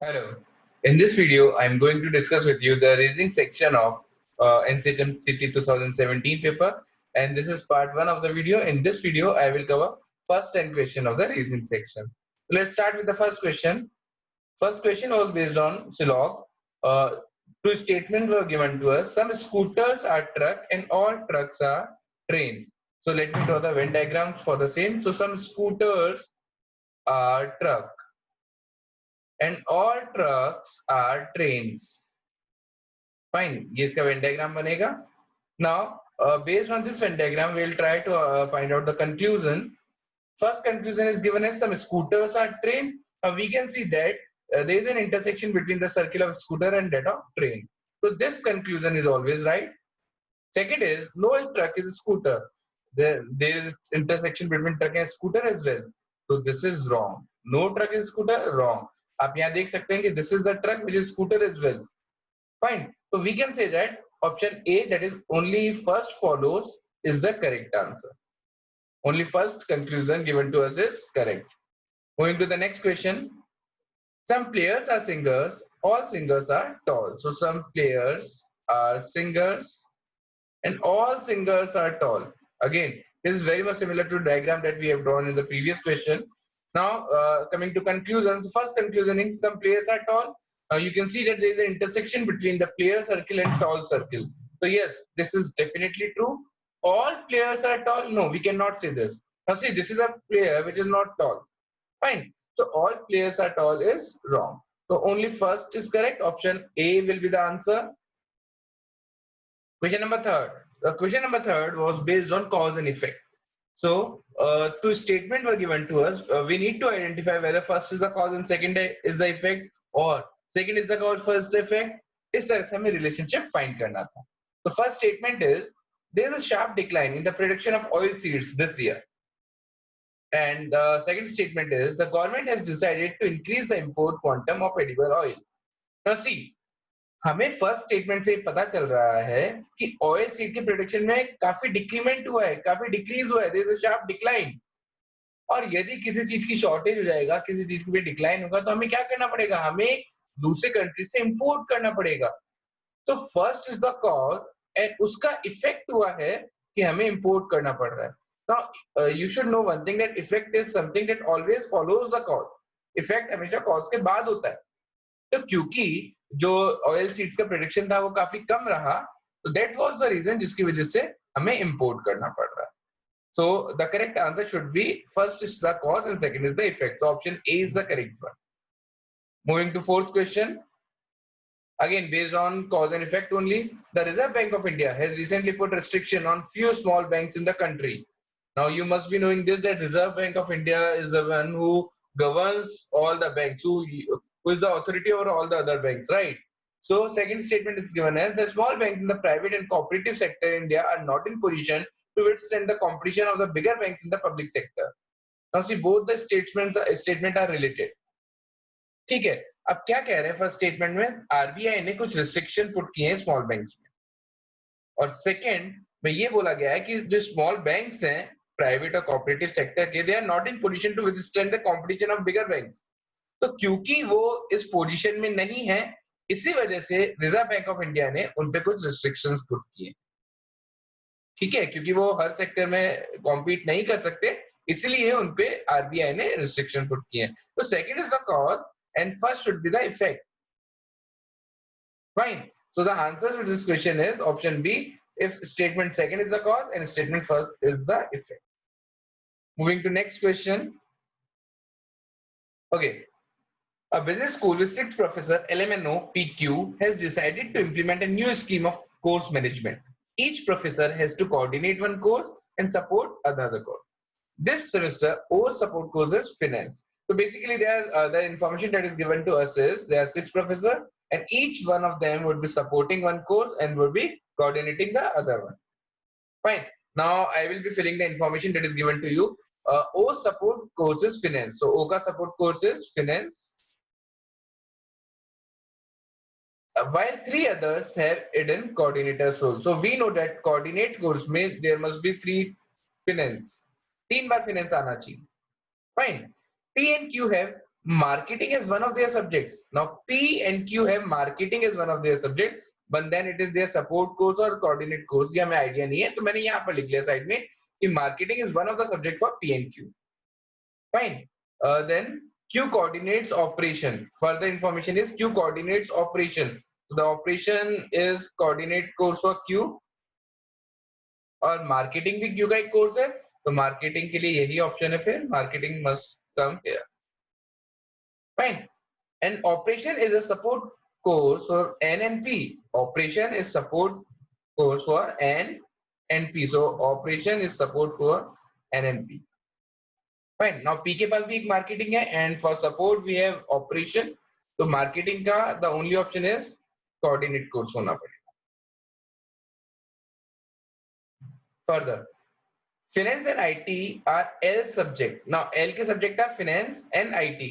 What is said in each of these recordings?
Hello. In this video, I'm going to discuss with you the reasoning section of NCHMCT 2017 paper, and this is part 1 of the video. In this video, I will cover first 10 question of the reasoning section. Let's start with the first question. First question was based on Silog. Two statements were given to us. Some scooters are truck and all trucks are train. So let me draw the Venn diagrams for the same. So some scooters are truck and all trucks are trains. Fine. ये इसका Venn diagram बनेगा. Now, based on this Venn diagram, we'll try to find out the conclusion. First conclusion is given as some scooters are train. We can see that there is an intersection between the circle of scooter and that of train. So this conclusion is always right. Second is no truck is a scooter. There is intersection between truck and scooter as well. So this is wrong. No truck is scooter, wrong. आप यहाँ देख सकते हैं कि this is the truck which is scooter as well. Fine. So we can say that option A, that is only first follows, is the correct answer. Only first conclusion given to us is correct. Moving to the next question. Some players are singers. All singers are tall. So some players are singers and all singers are tall. Again, this is very much similar to the diagram that we have drawn in the previous question. Now, coming to conclusions. First conclusion is some players are tall. You can see that there is an intersection between the player circle and tall circle. So yes, this is definitely true. All players are tall. No, we cannot say this. Now see, this is a player which is not tall. Fine. So all players are tall is wrong. So only first is correct. Option A will be the answer. Question number third. The question number third was based on cause and effect. So two statements were given to us. We need to identify whether first is the cause and second is the effect, or second is the cause, first effect. इस तरह से हमें relationship find करना था. The first statement is there is a sharp decline in the production of oil seeds this year. And the second statement is the government has decided to increase the import quantum of edible oil. Now see, हमें first statement से पता चल रहा है कि oil seed के production में काफी डिक्रीमेंट हुआ है, काफी डिक्रीज हुआ है, there is a sharp decline. और यदि किसी चीज की शॉर्टेज हो जाएगा, किसी चीज की डिक्लाइन होगा, तो हमें क्या करना पड़ेगा? हमें दूसरे कंट्री से इंपोर्ट करना पड़ेगा. तो first is the cause and उसका इफेक्ट हुआ है कि हमें इंपोर्ट करना पड़ रहा है. Now you should know one thing, that effect is something that always follows the cause. Effect हमेशा कॉज के बाद होता है. तो क्योंकि जो ऑयल सीड्स का प्रोडक्शन था वो काफी कम रहा, तो दैट वाज द रीजन जिसकी वजह से हमें इंपोर्ट करना पड़ रहा है. So the correct answer should be first is the cause and second is the effect. So option A is the correct one. Moving to fourth question. Again, based on cause and effect only, the Reserve Bank of India has recently put restriction on few small banks in the country. Now you must be knowing this, that Reserve Bank of India is the one who governs all the banks, who is the authority over all the other banks, right? So second statement is given as the small banks in the private and cooperative sector in India are not in position to withstand the competition of the bigger banks in the public sector. Now see, both the statement are related. ठीक है. अब क्या कह रहे हैं first statement में? RBI ने कुछ रिस्ट्रिक्शन पुट किए हैं स्मॉल बैंक्स में, और सेकंड में ये बोला गया है कि जो स्मॉल बैंक्स हैं प्राइवेट और कोऑपरेटिव सेक्टर के, they are not in position to withstand the competition of bigger banks. तो क्योंकि वो इस पोजीशन में नहीं है, इसी वजह से रिजर्व बैंक ऑफ इंडिया ने उन पे कुछ रिस्ट्रिक्शंस पुट किए. ठीक है, क्योंकि वो हर सेक्टर में कॉम्पीट नहीं कर सकते, इसलिए उन पे आरबीआई ने रिस्ट्रिक्शन पुट किए हैं. तो second is the cause and first should be the effect. Fine. So the answer to this question is option B, if statement second is the cause and statement first is the effect. Moving to next question. Okay. A business school with 6 professors, LMNO, PQ, has decided to implement a new scheme of course management. Each professor has to coordinate one course and support another course. This semester, our support course is finance. So basically, the information that is given to us is there are 6 professors, and each one of them would be supporting one course and would be coordinating the other one. Fine. Now I will be filling the information that is given to you. O support course is finance. So O ka support course is finance. While 3 others have hidden coordinators role. So we know that coordinate course में there must be 3 finance. 3 bar finance आना चाहिए. Fine. P and Q have marketing is one of their subjects. Now P and Q have marketing as one of their subject, but then it is their support course or coordinate course. ये हमें idea नहीं है, तो मैंने यहाँ पर लिख लिया साइड में कि marketing is one of the subject for P and Q. Fine. Then Q coordinates operation. Further information is Q coordinates operation. So the operation is coordinate course for Q. और मार्केटिंग भी Q का एक course है, तो marketing के लिए यही option है, फिर marketing must come here. Fine. And operation is a support course for N and P. Operation is support course for N and P. So operation is support for N and P. Fine. Now P के पास भी एक marketing है and for support we have operation. तो marketing का the only option is coordinate course होना पड़ेगा. Further, finance and IT are L subject. Now L के subject are finance and IT,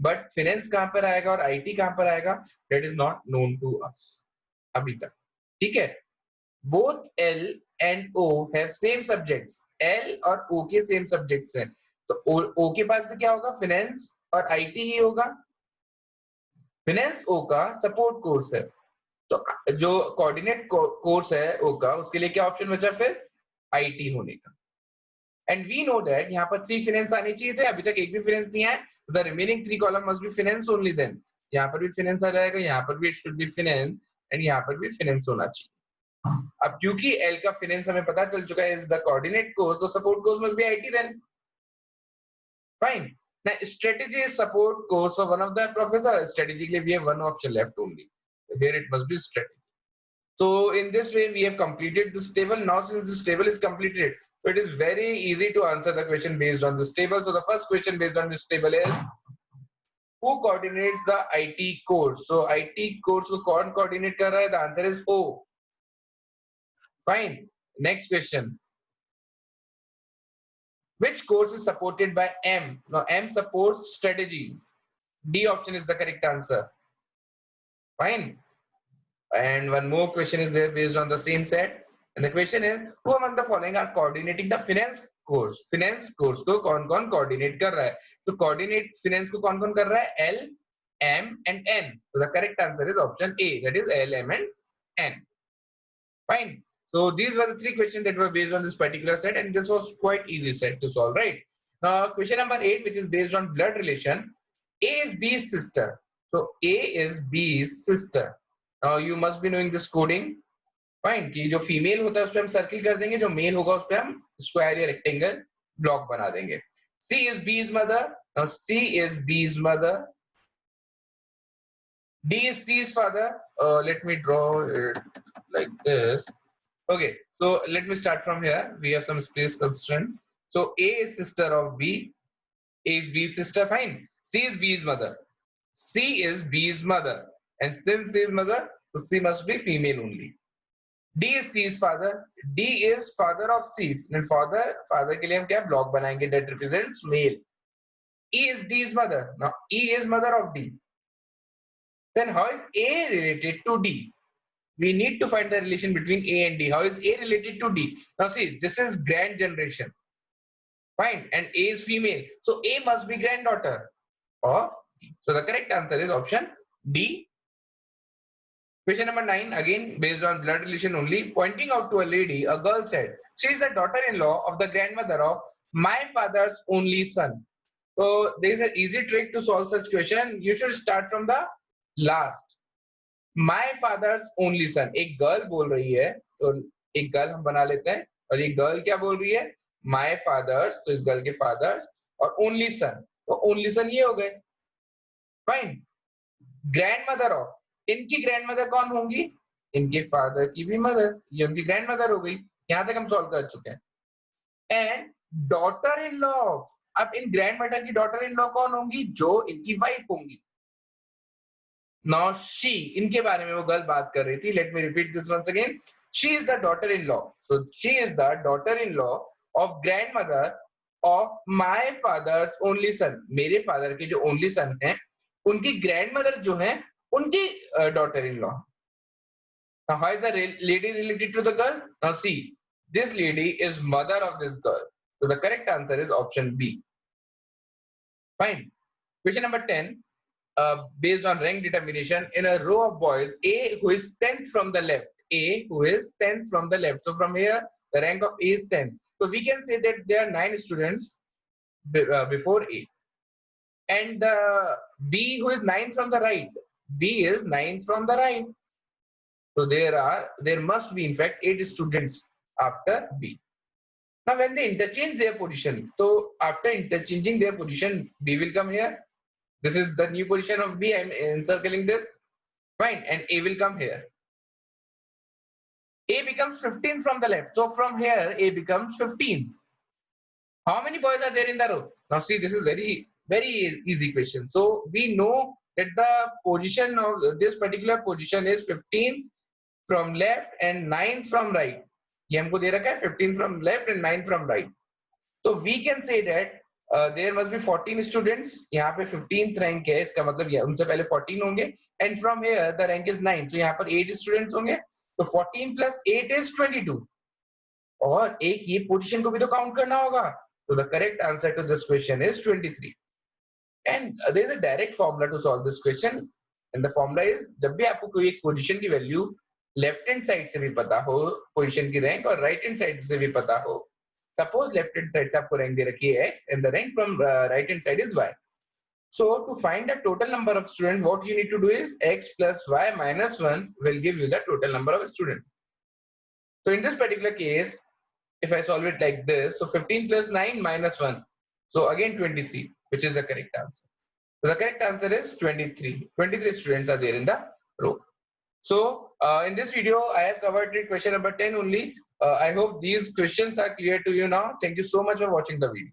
but finance कहाँ पर आएगा और IT कहाँ पर आएगा, that is not known to us अभी तक. ठीक है. Both L and O have same subjects. L और O के same subjects हैं. तो O के पास भी क्या होगा, finance और IT ही होगा. finance O का support course है. तो जो coordinate course है O का, उसके लिए क्या ऑप्शन बचा फिर, IT होने का. एंड वी नो दैट यहाँ पर 3 फिनेंस आने चाहिए थे, अभी तक एक भी फिनेंस नहीं है. The remaining 3 column must be finance only. Then यहाँ पर भी फिनेंस आ जाएगा, यहाँ पर भी it should be finance and यहाँ पर भी फिनेंस होना चाहिए. अब क्योंकि एल का फिनेंस हमें पता चल चुका है इज द कोऑर्डिनेट कोर्स, तो support course must be IT then. Fine. Now strategy is support course for one of the professor. Strategically we have one option left only. Here it must be strategy. So in this way we have completed this table. Now since this table is completed, so it is very easy to answer the question based on this table. So the first question based on this table is, who coordinates the IT course? So IT course को कौन coordinate कर रहा है? The answer is O. Fine. Next question. Which course is supported by M? Now M supports strategy. D option is the correct answer. Fine. And one more question is there based on the same set. And the question is, who among the following are coordinating the finance course? Finance course को कौन-कौन coordinate कर रहा है? तो coordinate finance को कौन-कौन कर रहा है? L, M and N. So the correct answer is option A. That is L, M and N. Fine. So these were the 3 questions that were based on this particular set, and this was quite easy set to solve, right? Now question number 8, which is based on blood relation. A is B's sister. So A is B's sister. Now you must be knowing this coding. Fine. कि जो female होता है उस पे हम circle कर देंगे, जो मेल होगा उस पे हम स्क्वायर या रेक्टेंगल ब्लॉक बना देंगे. C is B's mother. Now C is B's mother. D is C's father. Let me draw it like this. Okay, so let me start from here. We have some space constraint. So A is sister of B. A is B's sister. Fine. C is B's mother. C is B's mother. And since C is mother, so C must be female only. D is C's father. D is father of C. And father के लिए हम क्या block बनाएंगे that represents male. E is D's mother. Now E is mother of D. Then how is A related to D? We need to find the relation between A and D. How is A related to D? Now see, this is grand generation. Fine. And A is female. So A must be granddaughter of D. So the correct answer is option D. Question number 9, again based on blood relation only. Pointing out to a lady, a girl said, she is the daughter-in-law of the grandmother of my father's only son. So there is an easy trick to solve such question. You should start from the last. My father's only son. एक girl बोल रही है, तो एक girl हम बना लेते हैं, और ये गर्ल क्या बोल रही है? My father's. तो इस गर्ल के फादर्स और only son. तो only son ये हो गए. Fine. Grandmother of. इनकी ग्रैंडमदर कौन होंगी? इनके फादर की भी मदर. ये उनकी ग्रैंडमदर हो गई. यहां तक हम सॉल्व कर चुके हैं. And daughter in law of. अब इन ग्रैंडमदर की डॉटर इन लॉ कौन होंगी? जो इनकी वाइफ होंगी. Now she, इनके बारे में वो गर्ल बात कर रही थी. Let me repeat this once again. She is the daughter-in-law. So she is the daughter-in-law of grandmother of my father's only son. मेरे फादर के जो only son हैं, उनकी grandmother जो है, उनकी daughter-in-law. Now how is the lady related to the girl? Now see, this lady is mother of this girl. So the correct answer is option B. Fine. Question number 10. Based on rank determination in a row of boys, A who is 10th from the left. A who is 10th from the left. So from here, the rank of A is 10. So we can say that there are 9 students before A. And the B who is 9th from the right. B is 9th from the right. So there must be in fact 8 students after B. Now when they interchange their position, so after interchanging their position, B will come here. This is the new position of B. I'm encircling this. Fine. And A will come here. A becomes 15 from the left. So from here, A becomes 15. How many boys are there in the row? Now see, this is very, very easy question. So we know that the position of this particular position is 15 from left and 9th from right. ये हमको दे रखा है 15 from left and 9th from right. So we can say that there must be 14 students. यहाँ पे 15th rank है, इसका मतलब ये उनसे पहले 14 होंगे. And from here the rank is 9. So यहाँ पर 8 students होंगे. So 14 plus 8 is 22. और एक ये position को भी तो count करना होगा. So the correct answer to this question is 23. And there is a direct formula to solve this question. And the formula is जब भी आपको कोई एक position की value left hand side से भी पता हो, position की rank और right hand side से भी पता हो. Suppose left hand side से आपको rank दे रखी है x and the rank from right hand side is y. So to find the total number of students, what you need to do is x plus y minus 1 will give you the total number of students. So in this particular case, if I solve it like this, so 15 plus 9 minus 1. So again 23, which is the correct answer. So the correct answer is 23. 23 students are there in the row. So in this video, I have covered question number 10 only. I hope these questions are clear to you now. Thank you so much for watching the video.